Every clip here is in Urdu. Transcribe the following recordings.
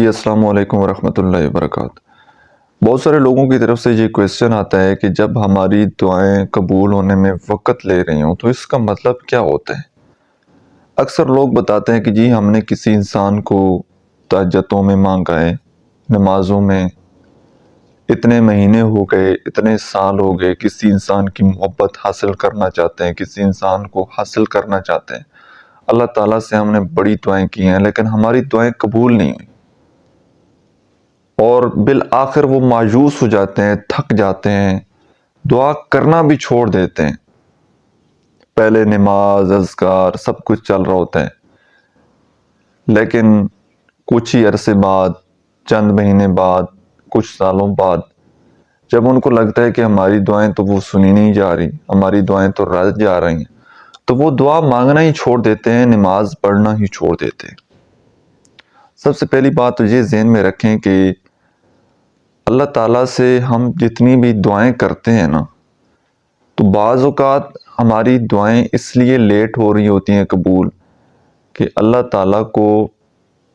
جی السلام علیکم ورحمۃ اللہ وبرکاتہ۔ بہت سارے لوگوں کی طرف سے یہ کویسچن آتا ہے کہ جب ہماری دعائیں قبول ہونے میں وقت لے رہی ہوں تو اس کا مطلب کیا ہوتا ہے؟ اکثر لوگ بتاتے ہیں کہ جی ہم نے کسی انسان کو تہجدوں میں مانگا ہے، نمازوں میں اتنے مہینے ہو گئے، اتنے سال ہو گئے، کسی انسان کی محبت حاصل کرنا چاہتے ہیں، کسی انسان کو حاصل کرنا چاہتے ہیں۔ اللہ تعالیٰ سے ہم نے بڑی دعائیں کی ہیں لیکن ہماری دعائیں قبول نہیں ہوئی، اور بالآخر وہ مایوس ہو جاتے ہیں، تھک جاتے ہیں، دعا کرنا بھی چھوڑ دیتے ہیں۔ پہلے نماز اذکار سب کچھ چل رہا ہوتا ہے، لیکن کچھ ہی عرصے بعد، چند مہینے بعد، کچھ سالوں بعد جب ان کو لگتا ہے کہ ہماری دعائیں تو وہ سنی نہیں جا رہی، ہماری دعائیں تو رد جا رہی ہیں، تو وہ دعا مانگنا ہی چھوڑ دیتے ہیں، نماز پڑھنا ہی چھوڑ دیتے ہیں۔ سب سے پہلی بات تو یہ ذہن میں رکھیں کہ اللہ تعالیٰ سے ہم جتنی بھی دعائیں کرتے ہیں نا، تو بعض اوقات ہماری دعائیں اس لیے لیٹ ہو رہی ہوتی ہیں قبول کہ اللہ تعالیٰ کو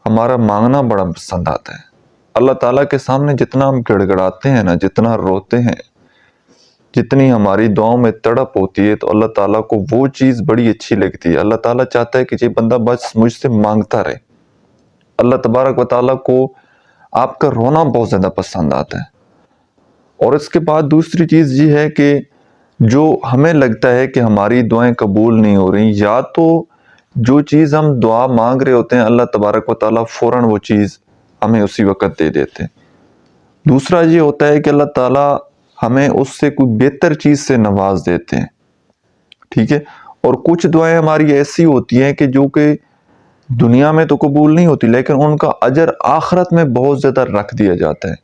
ہمارا مانگنا بڑا پسند آتا ہے۔ اللہ تعالیٰ کے سامنے جتنا ہم گڑ گڑاتے ہیں نا، جتنا روتے ہیں، جتنی ہماری دعاؤں میں تڑپ ہوتی ہے، تو اللہ تعالیٰ کو وہ چیز بڑی اچھی لگتی ہے۔ اللہ تعالیٰ چاہتا ہے کہ یہ بندہ بس مجھ سے مانگتا رہے۔ اللہ تبارک و تعالیٰ کو آپ کا رونا بہت زیادہ پسند آتا ہے۔ اور اس کے بعد دوسری چیز یہ ہے کہ جو ہمیں لگتا ہے کہ ہماری دعائیں قبول نہیں ہو رہی، یا تو جو چیز ہم دعا مانگ رہے ہوتے ہیں اللہ تبارک و تعالیٰ فوراً وہ چیز ہمیں اسی وقت دے دیتے ہیں۔ دوسرا یہ ہوتا ہے کہ اللہ تعالیٰ ہمیں اس سے کوئی بہتر چیز سے نواز دیتے ہیں، ٹھیک ہے۔ اور کچھ دعائیں ہماری ایسی ہوتی ہیں کہ جو کہ دنیا میں تو قبول نہیں ہوتی، لیکن ان کا اجر آخرت میں بہت زیادہ رکھ دیا جاتا ہے۔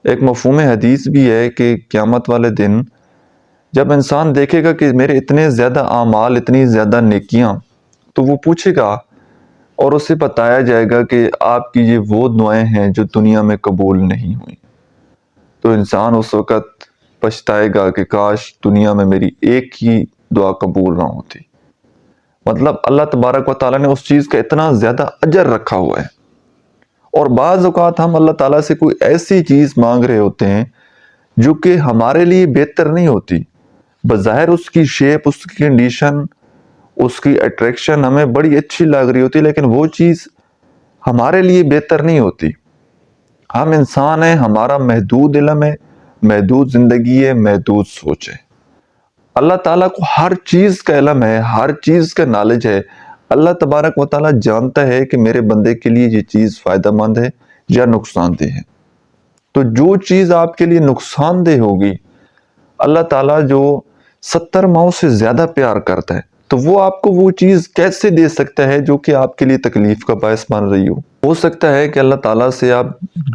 ایک مفہوم حدیث بھی ہے کہ قیامت والے دن جب انسان دیکھے گا کہ میرے اتنے زیادہ اعمال، اتنی زیادہ نیکیاں، تو وہ پوچھے گا اور اسے بتایا جائے گا کہ آپ کی یہ وہ دعائیں ہیں جو دنیا میں قبول نہیں ہوئیں۔ تو انسان اس وقت پچھتائے گا کہ کاش دنیا میں میری ایک ہی دعا قبول نہ ہوتی۔ مطلب اللہ تبارک و تعالیٰ نے اس چیز کا اتنا زیادہ اجر رکھا ہوا ہے۔ اور بعض اوقات ہم اللہ تعالیٰ سے کوئی ایسی چیز مانگ رہے ہوتے ہیں جو کہ ہمارے لیے بہتر نہیں ہوتی، بظاہر اس کی شیپ، اس کی کنڈیشن، اس کی اٹریکشن ہمیں بڑی اچھی لگ رہی ہوتی، لیکن وہ چیز ہمارے لیے بہتر نہیں ہوتی۔ ہم انسان ہیں، ہمارا محدود علم ہے، محدود زندگی ہے، محدود سوچ ہے۔ اللہ تعالیٰ کو ہر چیز کا علم ہے، ہر چیز کا نالج ہے۔ اللہ تبارک و تعالیٰ جانتا ہے کہ میرے بندے کے لیے یہ چیز فائدہ مند ہے یا نقصان دہ ہے۔ تو جو چیز آپ کے لیے نقصان دہ ہوگی، اللہ تعالیٰ جو 70 ماؤں سے زیادہ پیار کرتا ہے، تو وہ آپ کو وہ چیز کیسے دے سکتا ہے جو کہ آپ کے لیے تکلیف کا باعث بن رہی ہو سکتا ہے کہ اللہ تعالیٰ سے آپ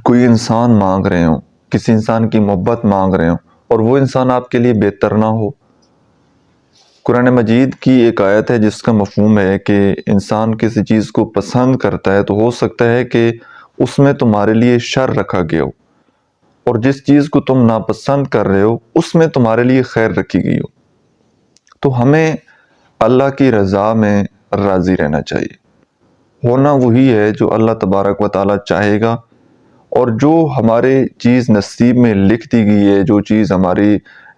کوئی انسان مانگ رہے ہوں، کسی انسان کی محبت مانگ رہے ہوں، اور وہ انسان آپ کے لیے بہتر نہ ہو۔ قرآن مجید کی ایک آیت ہے جس کا مفہوم ہے کہ انسان کسی چیز کو پسند کرتا ہے تو ہو سکتا ہے کہ اس میں تمہارے لیے شر رکھا گیا ہو، اور جس چیز کو تم ناپسند کر رہے ہو اس میں تمہارے لیے خیر رکھی گئی ہو۔ تو ہمیں اللہ کی رضا میں راضی رہنا چاہیے۔ ہونا وہی ہے جو اللہ تبارک و تعالیٰ چاہے گا، اور جو ہمارے چیز نصیب میں لکھ دی گئی ہے، جو چیز ہماری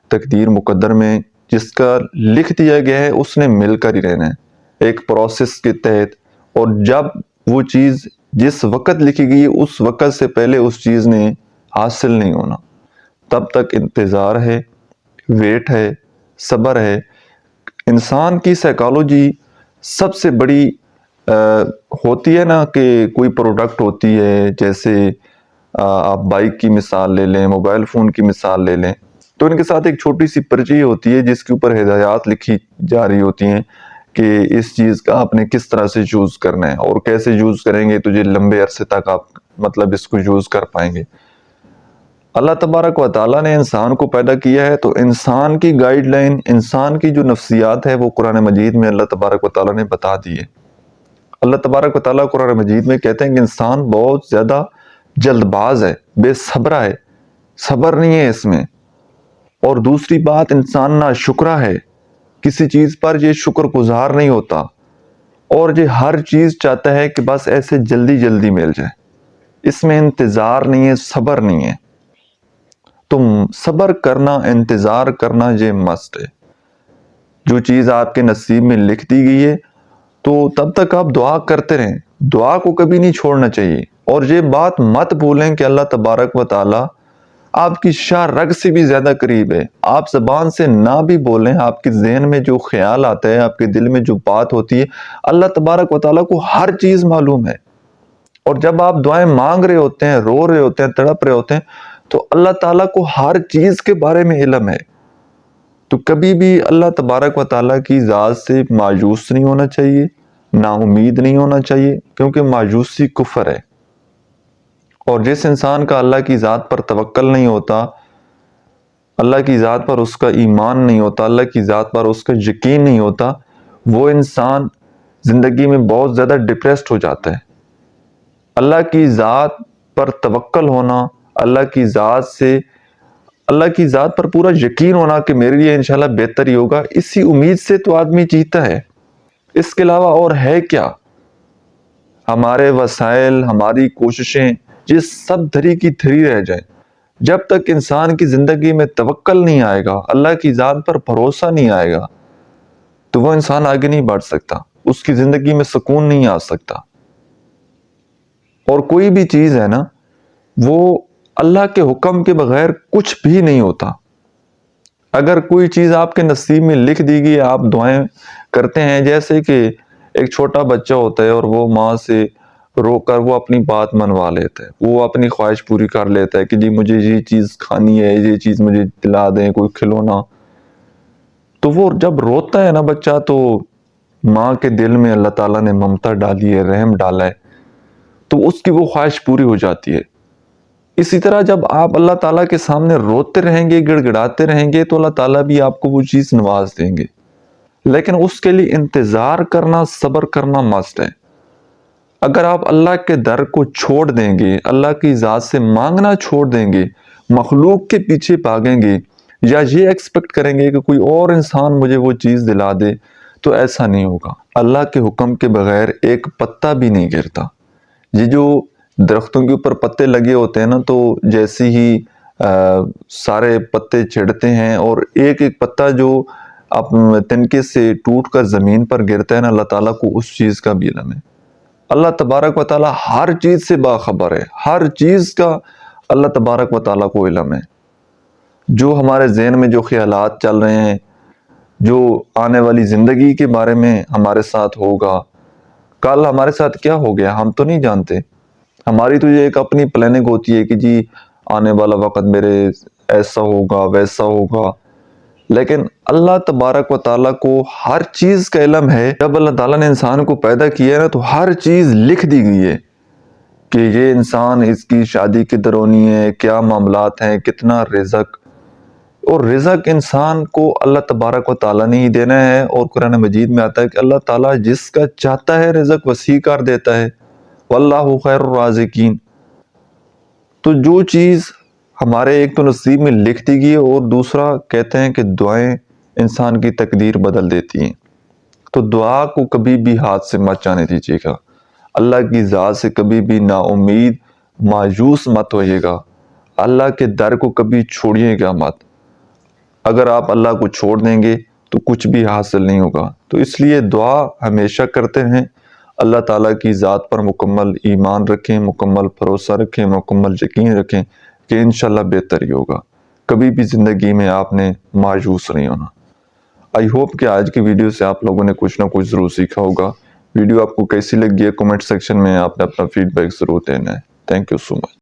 تقدیر مقدر میں جس کا لکھ دیا گیا ہے، اس نے مل کر ہی رہنا ہے ایک پروسیس کے تحت۔ اور جب وہ چیز جس وقت لکھی گئی ہے اس وقت سے پہلے اس چیز نے حاصل نہیں ہونا، تب تک انتظار ہے، ویٹ ہے، صبر ہے۔ انسان کی سائیکالوجی سب سے بڑی ہوتی ہے نا، کہ کوئی پروڈکٹ ہوتی ہے، جیسے آپ بائک کی مثال لے لیں، موبائل فون کی مثال لے لیں، تو ان کے ساتھ ایک چھوٹی سی پرچی ہوتی ہے جس کے اوپر ہدایات لکھی جا رہی ہوتی ہیں کہ اس چیز کا آپ نے کس طرح سے یوز کرنا ہے، اور کیسے یوز کریں گے تو یہ لمبے عرصے تک آپ مطلب اس کو یوز کر پائیں گے۔ اللہ تبارک و تعالیٰ نے انسان کو پیدا کیا ہے، تو انسان کی گائیڈ لائن، انسان کی جو نفسیات ہے وہ قرآن مجید میں اللہ تبارک و تعالیٰ نے بتا دی ہے۔ اللہ تبارک و تعالیٰ قرآن مجید میں کہتے ہیں کہ انسان بہت زیادہ جلد باز ہے، بے صبر ہے، صبر نہیں ہے اس میں۔ اور دوسری بات، انسان ناشکرا ہے، کسی چیز پر یہ شکر گزار نہیں ہوتا، اور یہ ہر چیز چاہتا ہے کہ بس ایسے جلدی جلدی مل جائے۔ اس میں انتظار نہیں ہے، صبر نہیں ہے. تو صبر کرنا، انتظار کرنا یہ مست ہے. جو چیز آپ کے نصیب میں لکھ دی گئی ہے تو تب تک آپ دعا کرتے رہیں. دعا کو کبھی نہیں چھوڑنا چاہیے. اور یہ بات مت بھولیں کہ اللہ تبارک و تعالی آپ کی شاہ رگ سے بھی زیادہ قریب ہے. آپ زبان سے نہ بھی بولیں، آپ کے ذہن میں جو خیال آتا ہے، آپ کے دل میں جو بات ہوتی ہے، اللہ تبارک و تعالیٰ کو ہر چیز معلوم ہے. اور جب آپ دعائیں مانگ رہے ہوتے ہیں، رو رہے ہوتے ہیں، تڑپ رہے ہوتے ہیں، تو اللہ تعالیٰ کو ہر چیز کے بارے میں علم ہے. تو کبھی بھی اللہ تبارک و تعالیٰ کی ذات سے مایوس نہیں ہونا چاہیے، نا امید نہیں ہونا چاہیے، کیونکہ مایوسی کفر ہے. اور جس انسان کا اللہ کی ذات پر توکل نہیں ہوتا، اللہ کی ذات پر اس کا ایمان نہیں ہوتا، اللہ کی ذات پر اس کا یقین نہیں ہوتا، وہ انسان زندگی میں بہت زیادہ ڈپریسڈ ہو جاتا ہے. اللہ کی ذات پر توکل ہونا، اللہ کی ذات پر پورا یقین ہونا کہ میرے لیے انشاءاللہ بہتر ہی ہوگا، اسی امید سے تو آدمی جیتا ہے. اس کے علاوہ اور ہے کیا؟ ہمارے وسائل، ہماری کوششیں، یہ سب دھری کی دھری رہ جائیں. جب تک انسان کی زندگی میں توکل نہیں آئے گا، اللہ کی ذات پر بھروسہ نہیں آئے گا، تو وہ انسان آگے نہیں بڑھ سکتا، اس کی زندگی میں سکون نہیں آ سکتا. اور کوئی بھی چیز ہے نا، وہ اللہ کے حکم کے بغیر کچھ بھی نہیں ہوتا. اگر کوئی چیز آپ کے نصیب میں لکھ دی گئی، آپ دعائیں کرتے ہیں، جیسے کہ ایک چھوٹا بچہ ہوتا ہے اور وہ ماں سے رو کر وہ اپنی بات منوا لیتا ہے، وہ اپنی خواہش پوری کر لیتا ہے کہ جی مجھے یہ چیز کھانی ہے، یہ چیز مجھے دلا دیں، کوئی کھلونا. تو وہ جب روتا ہے نا بچہ، تو ماں کے دل میں اللہ تعالیٰ نے ممتا ڈالی ہے، رحم ڈالا ہے، تو اس کی وہ خواہش پوری ہو جاتی ہے. اسی طرح جب آپ اللہ تعالیٰ کے سامنے روتے رہیں گے، گڑ گڑاتے رہیں گے، تو اللہ تعالیٰ بھی آپ کو وہ چیز نواز دیں گے. لیکن اس کے لیے انتظار کرنا، صبر کرنا مست ہے. اگر آپ اللہ کے در کو چھوڑ دیں گے، اللہ کی ذات سے مانگنا چھوڑ دیں گے، مخلوق کے پیچھے بھاگیں گے، یا یہ ایکسپیکٹ کریں گے کہ کوئی اور انسان مجھے وہ چیز دلا دے، تو ایسا نہیں ہوگا. اللہ کے حکم کے بغیر ایک پتا بھی نہیں گرتا. یہ جو درختوں کے اوپر پتے لگے ہوتے ہیں نا، تو جیسے ہی سارے پتے چھڑتے ہیں اور ایک ایک پتا جو تنکے سے ٹوٹ کر زمین پر گرتا ہے نا، اللہ تعالیٰ کو اس چیز کا بھی علم ہے. اللہ تبارک و تعالیٰ ہر چیز سے باخبر ہے، ہر چیز کا اللہ تبارک و تعالیٰ کو علم ہے. جو ہمارے ذہن میں جو خیالات چل رہے ہیں، جو آنے والی زندگی کے بارے میں ہمارے ساتھ ہوگا، کل ہمارے ساتھ کیا ہو گیا ہم تو نہیں جانتے. ہماری تو یہ ایک اپنی پلاننگ ہوتی ہے کہ جی آنے والا وقت میرے ایسا ہوگا، ویسا ہوگا. لیکن اللہ تبارک و تعالیٰ کو ہر چیز کا علم ہے. جب اللہ تعالیٰ نے انسان کو پیدا کیا ہے نا، تو ہر چیز لکھ دی گئی ہے کہ یہ انسان، اس کی شادی کدھر ہونی ہے، کیا معاملات ہیں، کتنا رزق. اور رزق انسان کو اللہ تبارک و تعالیٰ نے ہی دینا ہے. اور قرآن مجید میں آتا ہے کہ اللہ تعالیٰ جس کا چاہتا ہے رزق وسیع کر دیتا ہے، واللہ خیر الرازقین. تو جو چیز ہمارے ایک تو نصیب میں لکھ دی گئی ہے، اور دوسرا کہتے ہیں کہ دعائیں انسان کی تقدیر بدل دیتی ہیں. تو دعا کو کبھی بھی ہاتھ سے مت جانے دیجیے گا. اللہ کی ذات سے کبھی بھی نا امید، مایوس مت ہوئیے گا. اللہ کے در کو کبھی چھوڑیے گا مت. اگر آپ اللہ کو چھوڑ دیں گے تو کچھ بھی حاصل نہیں ہوگا. تو اس لیے دعا ہمیشہ کرتے ہیں. اللہ تعالیٰ کی ذات پر مکمل ایمان رکھیں، مکمل بھروسہ رکھیں، مکمل یقین رکھیں کہ انشاءاللہ بہتر ہی ہوگا. کبھی بھی زندگی میں آپ نے مایوس نہیں ہونا. آئی ہوپ کہ آج کی ویڈیو سے آپ لوگوں نے کچھ نہ کچھ ضرور سیکھا ہوگا. ویڈیو آپ کو کیسی لگی ہے کمنٹ سیکشن میں آپ نے اپنا فیڈ بیک ضرور دینا ہے. Thank you so much.